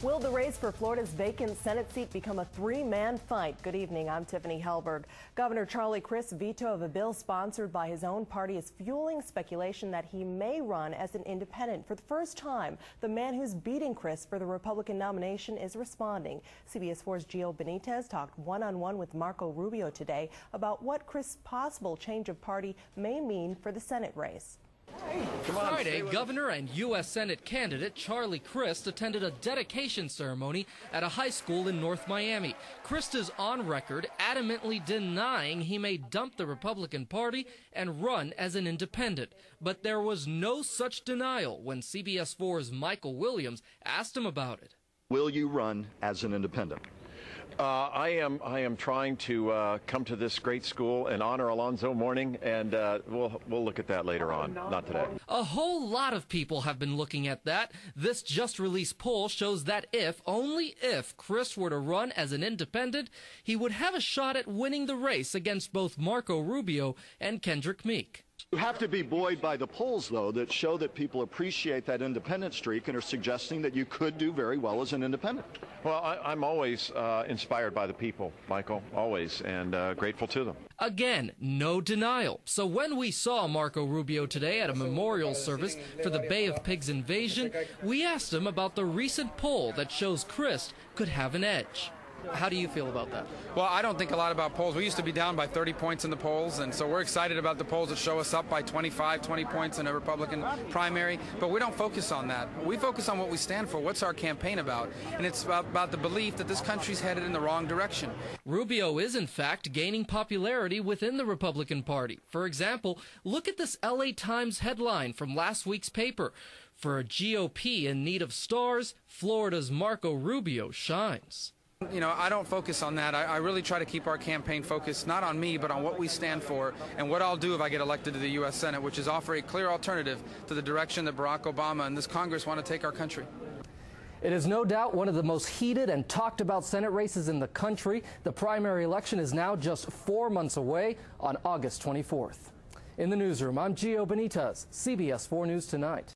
Will the race for Florida's vacant Senate seat become a three-man fight? Good evening, I'm Tiffany Helberg. Governor Charlie Crist's veto of a bill sponsored by his own party is fueling speculation that he may run as an independent. For the first time, the man who's beating Crist for the Republican nomination is responding. CBS 4's Gio Benitez talked one-on-one with Marco Rubio today about what Crist's possible change of party may mean for the Senate race. Friday, Governor and U.S. Senate candidate Charlie Crist attended a dedication ceremony at a high school in North Miami. Crist is on record adamantly denying he may dump the Republican Party and run as an independent. But there was no such denial when CBS 4's Michael Williams asked him about it. Will you run as an independent? I am trying to come to this great school and honor Alonzo Mourning, and we'll look at that later on, not today. A whole lot of people have been looking at that. This just-released poll shows that only if Crist were to run as an independent, he would have a shot at winning the race against both Marco Rubio and Kendrick Meek. You have to be buoyed by the polls, though, that show that people appreciate that independent streak and are suggesting that you could do very well as an independent. Well, I'm always inspired by the people, Michael, always, and grateful to them. Again, no denial. So when we saw Marco Rubio today at a memorial service for the Bay of Pigs invasion, we asked him about the recent poll that shows Crist could have an edge. How do you feel about that? Well, I don't think a lot about polls. We used to be down by 30 points in the polls, and so we're excited about the polls that show us up by 25, 20 points in a Republican primary, but we don't focus on that. We focus on what we stand for, what's our campaign about, and it's about the belief that this country's headed in the wrong direction. Rubio is, in fact, gaining popularity within the Republican Party. For example, look at this LA Times headline from last week's paper. For a GOP in need of stars, Florida's Marco Rubio shines. You know, I don't focus on that. I really try to keep our campaign focused not on me, but on what we stand for and what I'll do if I get elected to the U.S. Senate, which is offer a clear alternative to the direction that Barack Obama and this Congress want to take our country. It is no doubt one of the most heated and talked about Senate races in the country. The primary election is now just 4 months away on August 24th. In the newsroom, I'm Gio Benitez, CBS 4 News Tonight.